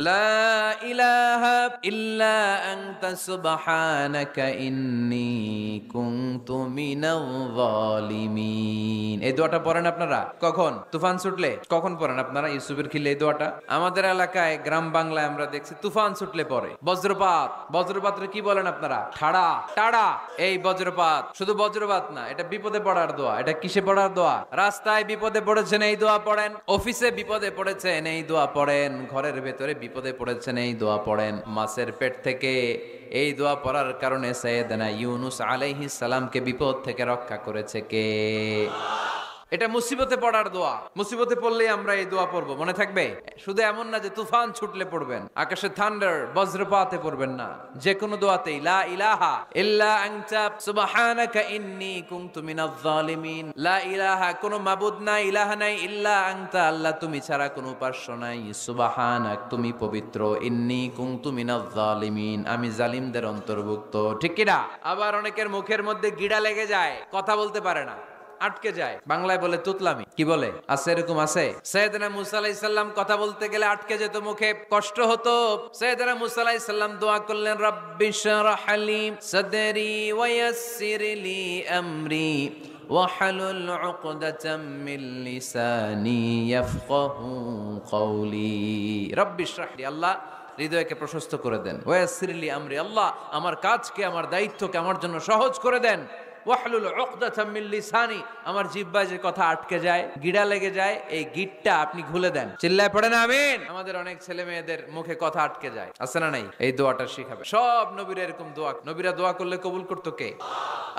লা ইলাহা ইল্লা আনতা সুবহানাকা ইন্নী কুনতু মিনাল যালিমিন। এই দোয়াটা পড়েন আপনারা কখন? তুফান ছুটলে। কখন পড়েন আপনারা ইউসুফের খিলে এই দোয়াটা? আমাদের এলাকায় গ্রাম বাংলায় আমরা দেখছি তুফান ছুটলে পড়ে। বজ্রপাত, বজ্রপাতরে কি বলেন আপনারা? ঠাড়া, টাড়া। এই বজ্রপাত, শুধু বজ্রপাত না, এটা বিপদে পড়ার দোয়া। এটা কিসে পড়ার দোয়া? রাস্তায় বিপদে পড়েছেন এই দোয়া পড়েন, অফিসে বিপদে পড়েছেন এই দোয়া পড়েন, ঘরের ভেতরে বিপদে পড়েছেন এই দোয়া পড়েন। মাছের পেট থেকে এই দোয়া পড়ার কারণে সাইয়েদনা ইউনুস আলাইহিস সালামকে বিপদ থেকে রক্ষা করেছে কে? এটা মুসিবতে পড়ার দোয়া। মুসিবতে পড়লেই আমরা এই দোয়া পড়বো, মনে থাকবে? শুধু এমন না যে তুফান ছুটলে পড়বেন, আকাশে থান্ডার বজ্রপাতে পড়বেন না, যে কোনো দোয়াতেই লা ইলাহা ইল্লা আনতা সুবহানাকা ইন্নী কুনতু মিনাজ জালিমিন। লা ইলাহা, কোনো মাবুদ নাই, ইলাহা নাই, ইল্লা আনতা, আল্লাহ তুমি ছাড়া কোনো উপাস্য নাই, সুবহানাক, তুমি পবিত্র, ইন্নী কুনতু মিনাজ জালিমিন, আমি জালিমদের অন্তর্ভুক্ত। ঠিক কি না? আবার অনেকের মুখের মধ্যে গিড়া লেগে যায়, কথা বলতে পারে না, আটকে যায়, বাংলায় বলে তুতলামি। কি বলে? আছে, এরকম আছে। সাইয়েদনা মুসা আলাইহিস সালাম কথা বলতে গেলে আটকে যেত, মুখে কষ্ট হতো। সাইয়েদনা মুসা আলাইহিস সালাম দোয়া করলেন, রাব্বি শরহ লি সাদরি ওয়া ইয়াসসির লি আমরি ওয়াহলুল উকদাতাম মিন লিসানি ইয়াফকাহু কওলি। রাব্বি শরহ লি, আল্লাহ হৃদয়কে প্রশস্ত করে দেন। ওয়া ইয়াসসির লি আমরি, আল্লাহ আমার কাজকে, আমার দায়িত্বকে আমার জন্য সহজ করে দেন। ওয়াহলুল উকদাতাম মিন লিসানি, আমার জিহ্বায় যে কথা আটকে যায়, গিড়া লেগে যায়, এই গিটটা আপনি খুলে দেন। চিল্লায় পড়েন আমিন। আমাদের অনেক ছেলে মেয়েদের মুখে কথা আটকে যায়, আছে না নাই? এই দোয়াটা শিখাবে। সব নবীরা এরকম দোয়া, নবীরা দোয়া করলে কবুল করতো কে?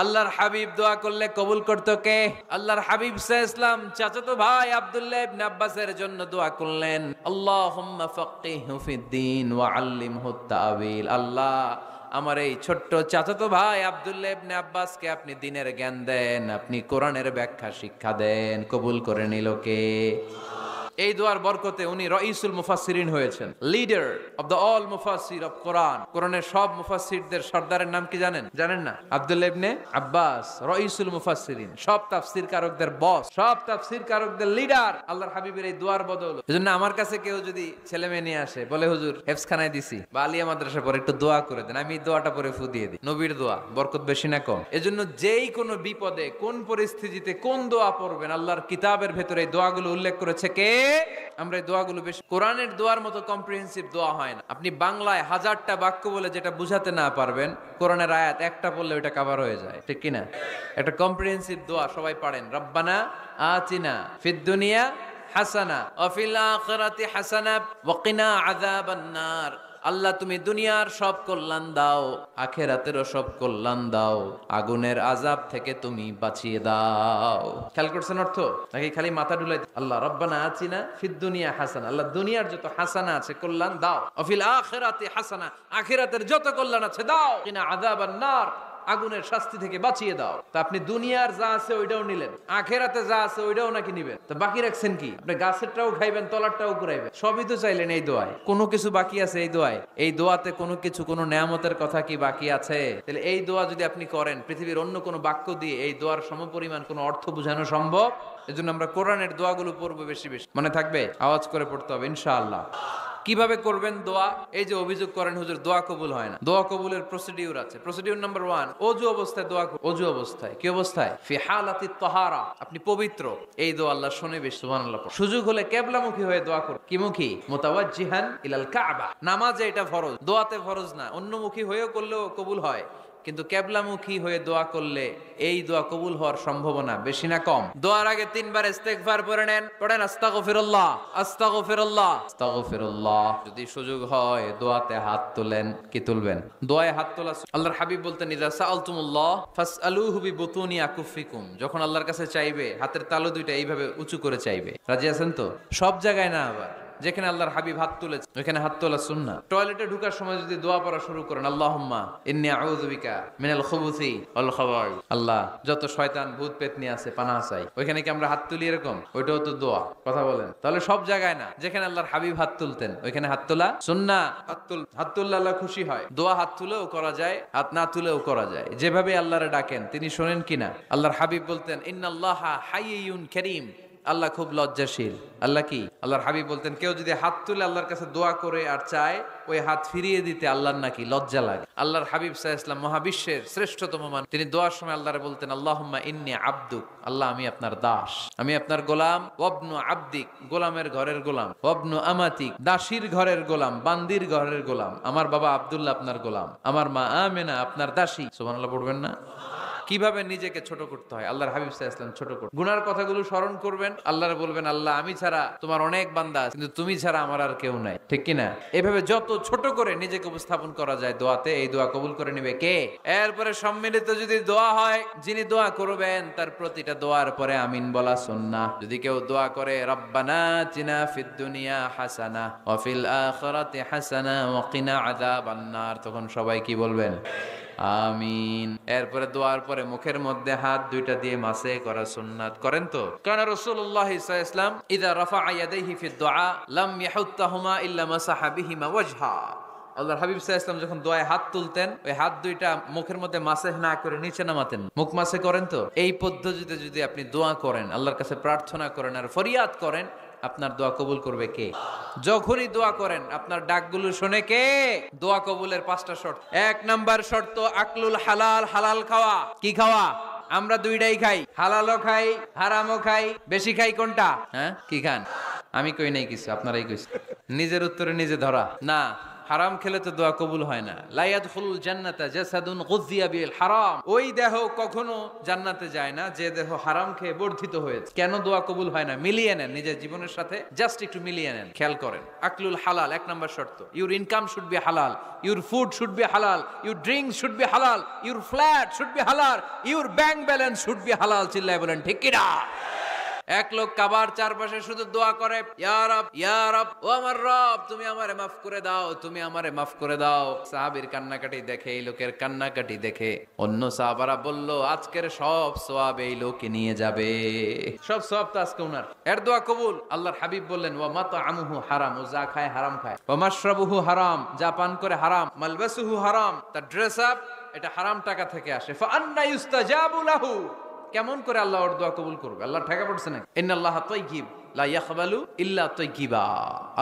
আল্লাহর হাবিব দোয়া করলে কবুল করতো কে? আল্লাহর হাবিব সাল্লাল্লাহু আলাইহি ওয়াসাল্লাম চাচাতো ভাই আব্দুল্লাহ ইবনে আব্বাসের জন্য দোয়া করলেন, আল্লাহুম্মা ফাক্কিহহু ফিদ-দীন ওয়া আল্লিমহু তা'ওয়িল। আল্লাহ আমার এই ছোট্ট চাচাতো ভাই আব্দুল্লাহ ইবনে আব্বাসকে আপনি দ্বীনের জ্ঞান দেন, আপনি কোরআনের ব্যাখ্যা শিক্ষা দেন। কবুল করে নিল কে? এই দোয়ার বরকতে উনি রাইসুল মুফাসসিরিন হয়েছেন, লিডার অফ দ্য অল মুফাসসির অফ কোরআন। কোরআনের সব মুফাসসিরদের সর্দারের নাম কি জানেন? জানেন না? আব্দুল্লাহ ইবনে আব্বাস, রাইসুল মুফাসসিরিন, সব তাফসীর কারকদের বস, সব তাফসীর কারকদের লিডার। আল্লাহর হাবিবের এই দোয়ার বদল। এজন্য আমার কাছে কেউ যদি ছেলে মেয়ে নিয়ে আসে, বলে হুজুর হেফজখানায় দিছি বা আলিয়া মাদ্রাসা পরে একটু দোয়া করে দেন, আমি দোয়াটা পরে ফু দিয়ে দিই। নবীর দোয়া, বরকত বেশি না কম? এজন্য যেই কোনো বিপদে, কোন পরিস্থিতিতে কোন দোয়া পড়বেন, আল্লাহর কিতাবের ভেতরে এই দোয়াগুলো উল্লেখ করেছে কে? আমরা এই দোয়াগুলো বেশি, কোরআনের দোয়ার মতো কম্প্রিহেন্সিভ দোয়া হয় না। আপনি বাংলায় হাজারটা বাক্য বলে যেটা বুঝাতে না পারবেন, কোরআনের আয়াত একটা পড়লে ওটা কভার হয়ে যায়। ঠিক কি না? একটা কম্প্রিহেন্সিভ দোয়া সবাই পারেন, রব্বানা আতিনা ফিদ দুনিয়া হাসানা ওয়া ফিল আখিরাতি হাসানা ওয়া কিনা আযাবান নার। আল্লাহ তুমি দুনিয়ার সব কল্যাণ দাও, আখিরাতেরও সব কল্যাণ দাও, আগুনের আযাব থেকে তুমি বাঁচিয়ে দাও। খেয়াল করছেন অর্থ? নাকি খালি মাথা ডুলাই? আল্লাহ রব্বানা আতিনা ফিদ দুনিয়া হাসানা, আল্লাহ দুনিয়ার যত হাসানা আছে কল্যাণ দাও, ওয়া ফিল আখিরাতি হাসানা, আখিরাতের যত কল্যাণ আছে দাও, কিনা আযাবান নার, আগুনের শাস্তি থেকে বাঁচিয়ে দাও। তা আপনি দুনিয়ার যা আছে ওইটাও নিলেন, আখেরাতে যা আছে ওইটাও নাকি নিবেন, তো বাকি রাখছেন কি? আপনি গাছেরটাও খাইবেন, তলারটাও ঘুরাইবেন, সবই তো চাইলেন এই দোয়ায়। কোনো কিছু বাকি আছে এই দোয়ায়? এই দোয়াতে কোনো কিছু, কোনো নেয়ামতের কথা কি বাকি আছে? তাহলে এই দোয়া যদি আপনি করেন, পৃথিবীর অন্য কোনো বাক্য দিয়ে এই দোয়ার সমপরিমাণ কোনো অর্থ বোঝানো সম্ভব? এজন্য আমরা কোরআনের দোয়াগুলো পড়বো বেশি বেশি। মনে থাকবে? আওয়াজ করে পড়তে হবে ইনশাআল্লাহ। কিভাবে করবেন দোয়া? এই যে অভিযোগ করেন হুজুর দোয়া কবুল হয় না, দোয়া কবুলের প্রসিডিউর আছে। প্রসিডিউর নাম্বার 1, অজু অবস্থায় দোয়া। অজু অবস্থায় কি অবস্থায়? ফি হালাতিত তাহারা, আপনি পবিত্র, এই দোয়া আল্লাহ শুনে বেশ সুবহানাল্লাহ। সুযোগ হলে কিবলামুখী হয়ে দোয়া করুন। কি মুখী? মুতাওয়াজ্জিহান ইলাল কাবা। নামাজে এটা ফরজ, দোয়াতে ফরজ না। অন্যমুখী হয়েও করলেও কবুল হয়, কিন্তু কিবলামুখী হয়ে দোয়া করলে এই দোয়া কবুল হওয়ার সম্ভাবনা বেশি না কম? দোয়ার আগে 3 বার ইস্তেগফার পড়ে নেন, পড়েন আস্তাগফিরুল্লাহ আস্তাগফিরুল্লাহ আস্তাগফিরুল্লাহ। যদি সুযোগ হয় দোয়াতে হাত তোলেন। কি তুলবেন? দোয়ায় হাত তোলা। আল্লাহর হাবিব বলতেন, ইযা সাআলতুমুল্লাহ ফাসআলুহু বিবুতুনি আকুফিকুম। যখন আল্লাহর কাছে চাইবে, হাতের তালু দুইটা এইভাবে উঁচু করে চাইবে। রাজি আছেন তো? সব জায়গায় না, আবার যেখানে আল্লাহর হাবিব হাত তুলেছে ওখানে হাত তোলা সুন্নাহ। টয়লেটে ঢোকার সময় যদি দোয়া পড়া শুরু করেন, আল্লাহুম্মা ইন্নী আউযু বিকা মিনাল খুবুসি ওয়াল খাবাইস, আল্লাহ যত শয়তান ভূত পেতনি আছে পানাহ চাই, ওইখানে কি আমরা হাত তুলি এরকম? ওইটাও তো দোয়া। কথা বলেন। তাহলে সব জায়গায় না, যেখানে আল্লাহর হাবিব হাত তুলতেন ওইখানে হাত তোলা সুন্নাহ। হাত তুললে আল্লাহ খুশি হয়। দোয়া হাত তুলেও করা যায়, হাত না তুলেও করা যায়। যেভাবে আল্লাহরে ডাকেন তিনি শোনেন কিনা। আল্লাহর হাবিব বলতেন, ইন্নাল্লাহা হাইয়্যুন কারীম, আল্লাহ খুব লজ্জাশীল। আল্লাহ কি? আল্লাহর হাবিব বলতেন কেউ যদি হাত তুলে আল্লাহর কাছে দোয়া করে আর চায় ওই হাত ফিরিয়ে দিতে আল্লাহর নাকি লজ্জা লাগে। আল্লাহর হাবিব সাল্লাল্লাহু আলাইহি ওয়াসাল্লাম মহাবিশ্বের শ্রেষ্ঠতম মানুষ, তিনি দোয়ার সময় আল্লাহরে বলতেন আল্লাহুম্মা ইন্নী আবদুক, আল্লাহ আমি আপনার দাস, আমি আপনার গোলাম। ওয়াবনু আবদিক, গোলামের ঘরের গোলাম। ওয়াবনু আমাতিক, দাসীর ঘরের গোলাম, বান্দির ঘরের গোলাম। আমার বাবা আব্দুল্লাহ আপনার গোলাম, আমার মা আমেনা আপনার দাসী। সুবহানাল্লাহ পড়বেন না? কিভাবে নিজেকে ছোট করতে হয় আল্লাহর হাবিব সাল্লাল্লাহু আলাইহি ওয়াসাল্লাম ছোট করতেন। গুনার কথাগুলো স্মরণ করবেন, আল্লাহরে বলবেন আল্লাহ আমি ছাড়া তোমার অনেক বান্দা আছে, কিন্তু তুমি ছাড়া আমার আর কেউ নাই, ঠিক কি না? এভাবে যত ছোট করে নিজেকে উপস্থাপন করা যায় দোয়াতে, এই দোয়া কবুল করে নেবে কে? এরপরে সম্মিলিত যদি দোয়া হয়, যিনি দোয়া করবেন তার প্রতিটা দোয়ার পরে আমিন বলা সুন্নাহ। যদি কেউ দোয়া করে রব্বানা আতিনা ফিদ দুনিয়া হাসানাহ ওয়া ফিল আখিরাতি হাসানাহ ওয়া কিনা আযাবান নার, তখন সবাই কি বলবেন? আমিন। এরপরে দোয়ার পরে মুখের মধ্যে হাত দুইটা দিয়ে মাসে করা সুন্নাত। করেন তো? কানা রাসূলুল্লাহ সাল্লাল্লাহু আলাইহি ওয়াসাল্লাম ইযা রাফা'a ইয়াদাইহি ফিদ দুআ লাম ইয়াহুত্তাহুমা ইল্লা মাসাহা বিহিমা ওয়াজহা। আল্লাহর হাবিব সাল্লাল্লাহু আলাইহি ওয়াসাল্লাম যখন দোয়ায় হাত তুলতেন, ওই হাত দুইটা মুখের মধ্যে মাসেহ না করে নিচে নামাতেন। মুখ মাসে করেন তো? এই পদ্ধতিতে যদি আপনি দোয়া করেন, আল্লাহর কাছে প্রার্থনা করেন আর ফরিয়াদ করেন, আপনার দোয়া কবুল করবে কে? যখনই দোয়া করেন আপনার ডাকগুলো শুনে কে? দোয়া কবুলের 5টা শর্ত। 1 নাম্বার শর্ত আকলুল হালাল, হালাল খাওয়া। কি খাওয়া? আমরা দুইটাই খাই, হালালও খাই হারামও খাই। বেশি খাই কোনটা? হ্যাঁ, কি খান? আমি কই নাই কিছু, আপনারাই কইছেন। নিজের উত্তরে নিজে ধরা না। হারাম খেলে তো দোয়া কবুল হয় না। লা ইয়াদখুলুল জান্নাতা জাসাদুন গুযিয়া বিল হারাম, ওই দেহ কখনো জান্নাতে যায় না যে দেহ হারাম খেয়ে বর্ধিত হয়েছে। কেন দোয়া কবুল হয় না? মিলিয়ে নেন নিজের জীবনের সাথে, জাস্ট একটু মিলিয়ে নেন, খেয়াল করেন। আকলুল হালাল 1 নাম্বার শর্ত। ইউর ইনকাম শুড বি হালাল, ইউর ফুড শুড বি হালাল, ইউর ড্রিঙ্কস শুড বি হালাল, ইউর ফ্ল্যাট শুড বি হালাল, your bank balance should be হালাল। চিল্লায় বলেন ঠিক কি না? এক লোক কাবার চারপাশে শুধু দোয়া করে, ইয়া রব, ইয়া রব, ও আমার রব তুমি আমারে মাফ করে দাও, তুমি আমারে মাফ করে দাও। সাহাবীর কান্নাকাটি দেখে, এই লোকের কান্নাকাটি দেখে অন্য সাহাবারা বলল আজকের সব সওয়াব এই লোকে নিয়ে যাবে, সব সওয়াব তো আজকে উনার। এর দোয়া কবুল। আল্লাহর হাবিব বললেন ওয়া মাতআমুহু হারাম, ও যা খায় হারাম খায়। ওয়া মাশরাবুহু হারাম, যা পান করে হারাম। মালবাসুহু হারাম, তার ড্রেস আপ এটা হারাম টাকা থেকে আসে। ফা আন্না ইউস্তাজাবু লাহু, কেমন করে আল্লাহ ওর দোয়া কবুল করবে? আল্লাহ ঠেকা পড়ছে না? ইন্নাল্লাহা তাইয়্যিব লা ইয়াকবালু ইল্লা তাইয়্যিবা,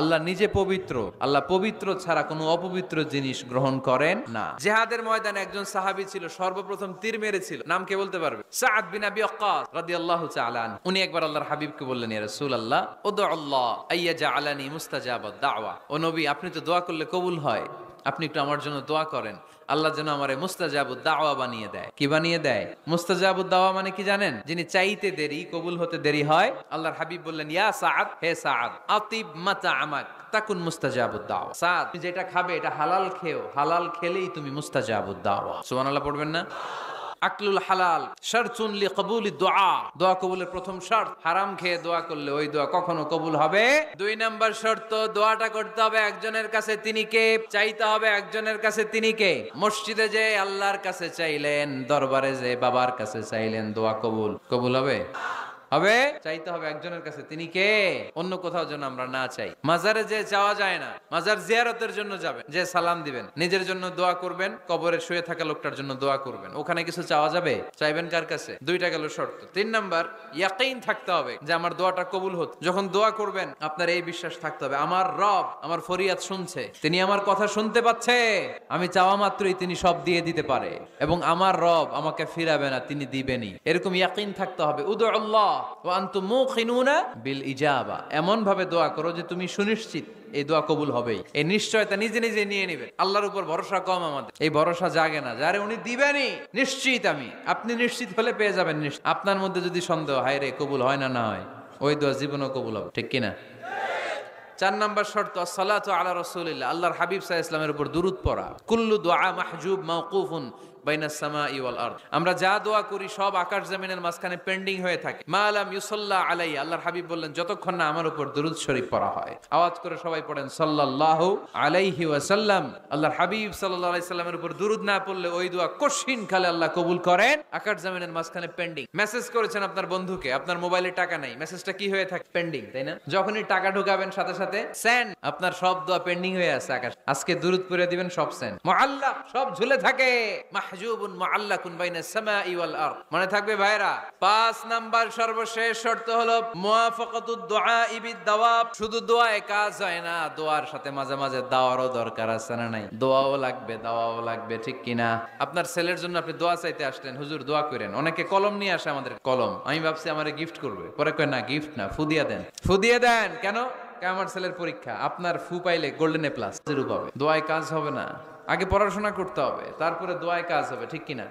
আল্লাহ নিজে পবিত্র, আল্লাহ পবিত্র ছাড়া কোনো অপবিত্র জিনিস গ্রহণ করেন না। জিহাদের ময়দানে একজন সাহাবী ছিল, সর্বপ্রথম তীর মেরেছিল। নাম কে বলতে পারবে? সাআদ বিন আবি ওয়াক্কাস রাদিয়াল্লাহু তাআলা আনহু। উনি একবার আল্লাহর হাবিবকে বললেন ইয়া রাসূলুল্লাহ উদউ আল্লাহ আইয়াজআলানি মুস্তাজাবাদ দাওয়া, ও নবী আপনি তো দোয়া করলে কবুল হয়, আপনি একটু আমার জন্য দোয়া করেন, আল্লাহ যেন আমারে মুস্তাজাবুদ দাওয়া বানিয়ে দেয়। কি বানিয়ে দেয়? মুস্তাজাবুদ দাওয়া মানে কি জানেন? যিনি চাইতে দেরি কবুল হতে দেরি হয়। আল্লাহর হাবিব বললেন ইয়া সাআদ, হে সাআদ, আতিব মাতআমাক তাকুন মুস্তাজাবুদ দাওয়া। সাআদ তুমি যেটা খাবে এটা হালাল খেও, হালাল খেলেই তুমি মুস্তাজাবুদ দাওয়া। সুবহানাল্লাহ পড়বেন না? আকলুল হালাল শারতুন লিকবুলিদ দুআ, দোয়া কবুলের প্রথম শর্ত। হারাম খেয়ে দোয়া করলে ওই দোয়া কখনো কবুল হবে? 2 নাম্বার শর্ত, দোয়াটা করতে হবে একজনের কাছে, তিনি কে? চাইতে হবে একজনের কাছে, তিনি কে? মসজিদে যে আল্লাহর কাছে চাইলেন, দরবারে যে বাবার কাছে চাইলেন, দোয়া কবুল কবুল হবে? হবে। চাইতে হবে একজনের কাছে, তিনি কে? অন্য কোথাও যেন আমরা না চাই। মাজারে যে যাওয়া যায় না, মাজার জিয়ারতের জন্য যাবেন, যে সালাম দিবেন, নিজের জন্য দোয়া করবেন, কবরে শুয়ে থাকা লোকটার জন্য দোয়া করবেন। ওখানে কিছু চাওয়া যাবে? চাইবেন কার কাছে? 2টা গেল শর্ত। 3 নাম্বার ইয়াকিন থাকতে হবে যে আমার দোয়াটা কবুল হচ্ছে। যখন দোয়া করবেন আপনার এই বিশ্বাস থাকতে হবে আমার রব আমার ফরিয়াদ শুনছে, তিনি আমার কথা শুনতে পাচ্ছে, আমি চাওয়া মাত্রই তিনি সব দিয়ে দিতে পারে, এবং আমার রব আমাকে ফিরাবে না, তিনি দিবেনই। এরকম ইয়াকিন থাকতে হবে। উদু আল্লাহ ওয়া আনতুম মুকিনুনা বিল ইজাবা, এমন ভাবে দোয়া করো যে তুমি সুনিশ্চিত এই দোয়া কবুল হবেই। এই নিশ্চয়তা নিজে নিজে নিয়ে নেবেন। আল্লাহর উপর ভরসা কম আমাদের, এই ভরসা জাগে না যারে উনি দিবেনই নিশ্চিত আমি। আপনি নিশ্চিত হলে পেয়ে যাবেন। আপনার মধ্যে যদি সন্দেহ হয় রে কবুল হয় না, না হয়, ওই দোয়া জীবনও কবুল হবে, ঠিক কিনা? 4 নাম্বার শর্ত আসসালাতু আলা রাসূলিল্লাহ, আল্লাহর হাবিব সাল্লাল্লাহু আলাইহি ওয়াসাল্লামের উপর দুরূদ পড়া। কুল্লু দুআ মাহজুব মাওকুফুন বাইনাস সামাই ওয়াল আরদ, আমরা যা দোয়া করি সব আকাশ জমিনের মাঝখানে পেন্ডিং হয়ে থাকে। মা লাম ইউসাল্লা আলাইহি, আল্লাহর হাবিব বললেন যতক্ষণ না আমার উপর দুরূদ শরীফ পড়া হয়। আওয়াজ করে সবাই পড়েন সাল্লাল্লাহু আলাইহি ওয়াসাল্লাম। আল্লাহর হাবিব সাল্লাল্লাহু আলাইহি সাল্লামের উপর দুরূদ না পড়লে ওই দোয়া কঠিন কালে আল্লাহ কবুল করেন। আকাশ জমিনের মাঝখানে পেন্ডিং। মেসেজ করেছেন আপনার বন্ধুকে, আপনার মোবাইলে টাকা নাই, মেসেজটা কি হয়ে থাকে? পেন্ডিং, তাই না? যখনই টাকা ঢুকাবেন সাথে সাথে সেন্ড, আপনার সব দোয়া পেন্ডিং হয়ে আছে আকাশ। আজকে দুরূদ পড়ে দিবেন, সব সেন্ড। মুআল্লাক, সব ঝুলে থাকে। মাহজুবুন মুআল্লাকুন বাইনাস সামাই ওয়াল আরদ। মনে থাকবে ভাইরা, 5 নাম্বার সর্বশেষ শর্ত হলো মুওয়াফাকাতুদ দুআই বিদ-দাওয়াব। শুধু দোয়ায় কাজ হয় না, দোয়ার সাথে মাঝে মাঝে দাওয়ারও দরকার আছে না নাই? দোয়াও লাগবে, দাওয়াও লাগবে, ঠিক কিনা? আপনার ছেলের জন্য আপনি দোয়া চাইতে আসলেন, হুজুর দোয়া করেন। অনেকে কলম নিয়ে আসে, আমাদের কলম, আমি ভাবছি আমারে গিফট করবে, পরে কয় না গিফট না, ফু দিয়া দেন। ফু দিয়ে দেন কেন? আমার ছেলের পরীক্ষা, আপনার ফু পাইলে গোল্ডেন এ প্লাস জিরো পাবে। দোয়ায় কাজ হবে না, আগে পড়াশোনা করতে হবে, তারপরে দোয়ায় কাজ হবে, ঠিক কিনা?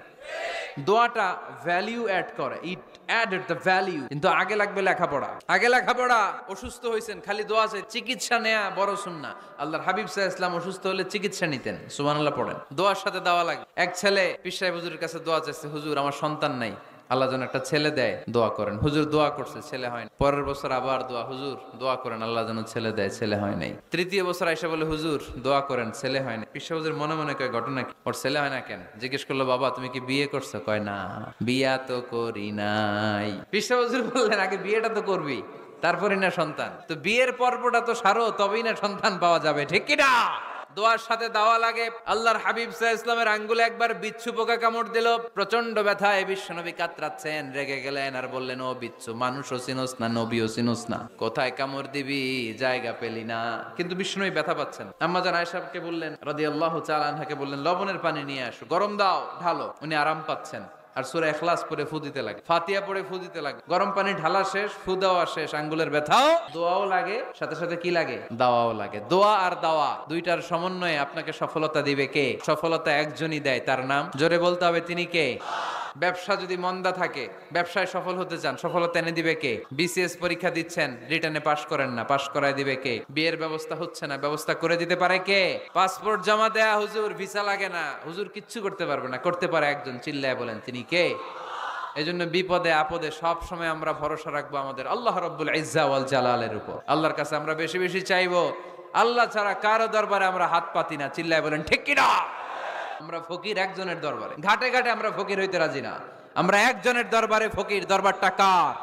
দোয়াটা ভ্যালিউ অ্যাড করে, ইট অ্যাডেড দ্য ভ্যালিউ। কিন্তু আগে লাগবে লেখাপড়া, আগে লেখাপড়া। অসুস্থ হয়েছেন, খালি দোয়া চাই, চিকিৎসা নেয়া বড় সুন্নাহ। আল্লাহর হাবিব সাল্লাল্লাহু আলাইহি ওয়াসাল্লাম অসুস্থ হলে চিকিৎসা নিতেন, সুবহানাল্লাহ পড়েন। দোয়ার সাথে দাওয়া লাগে। এক ছেলে পীর সাহেব হুজুরের কাছে দোয়া চাইছে, হুজুর আমার সন্তান নাই, আল্লাহ যেন একটা ছেলে দেয়, দোয়া করেন। হুজুর দোয়া করছে, ছেলে হয় না। পরের বছর আবার দোয়া, হুজুর দোয়া করেন আল্লাহ যেন ছেলে দেয়, ছেলে হয় নাই। তৃতীয় বছর আইসা বলে, হুজুর দোয়া করেন, ছেলে হয় না। পীর সাহেব হুজুর মনে মনে কয় ঘটনা কি, ওর ছেলে হয় না কেন? জিজ্ঞেস করলো, বাবা তুমি কি বিয়ে করছো? কয় না, বিয়া তো করি নাই। পীর সাহেব হুজুর বললেন, আগে বিয়েটা তো করবি, তারপরে না সন্তান। তো বিয়ের পর্বটা তো সারো, তবেই না সন্তান পাওয়া যাবে, ঠিক কিনা? দোয়ার সাথে দাওয়া লাগে। আল্লাহর হাবিব সাল্লাল্লাহু আলাইহি ওয়াসাল্লামের আঙ্গুলে একবার বিচ্ছু পোকা কামড় দিল, প্রচন্ড ব্যথায় বিশ্বনবী কাতরাচ্ছেন, রেগে গেলেন আর বললেন, ও বিচ্ছু, মানুষও চিনোস না, নবীও চিনোস না, কোথায় কামড় দিবি, জায়গা পেলি না। কিন্তু বিশ্বনবী ব্যথা পাচ্ছেন। আম্মা জান আয়েশাকে বললেন, রাদিয়াল্লাহু তাআলা আনহাকে বললেন, লবণের পানি নিয়ে আসো, গরম দাও, ঢালো। উনি আরাম পাচ্ছেন। আর সূরা ইখলাস পড়ে ফু দিতে লাগে, ফাতিহা পড়ে ফু দিতে লাগে। গরম পানি ঢালা শেষ, ফু দেওয়া শেষ, আঙ্গুলের ব্যথাও, দোয়াও লাগে, সাথে সাথে কি লাগে? দাওয়াও লাগে। দোয়া আর দাওয়া দুইটার সমন্বয়ে আপনাকে সফলতা দিবে কে? সফলতা একজনই দেয়, তার নাম জোরে বলতে হবে, তিনি কে? ব্যবসা যদি মন্দা থাকে, ব্যবসায় সফল হতে চান, সফলতা এনে দিবে কে? বিসিএস পরীক্ষা দিচ্ছেন, রিটার্নে পাশ করেন না, পাশ করায় দিবে কে? বিয়ের ব্যবস্থা হচ্ছে না, ব্যবস্থা করে দিতে পারে কে? পাসপোর্ট জমা দেয়া, হুজুর ভিসা লাগে না, হুজুর কিচ্ছু করতে পারবে না, করতে পারে একজন, চিল্লায় বলেন তিনি কে? এজন্য বিপদে আপদে সব সময় আমরা ভরসা রাখবো আমাদের আল্লাহ রাব্বুল ইজ্জা ওয়াল জালালের উপর। আল্লাহর কাছে আমরা বেশি বেশি চাইবো। আল্লাহ ছাড়া কারো দরবারে আমরা হাত পাতি না, চিল্লায় বলেন ঠিক কিনা? আমরা ফকির একজনের দরবারে, ঘাটে ঘাটে আমরা ফকির হইতে রাজি না, আমরা একজনের দরবারে ফকির। দরবারটা কার?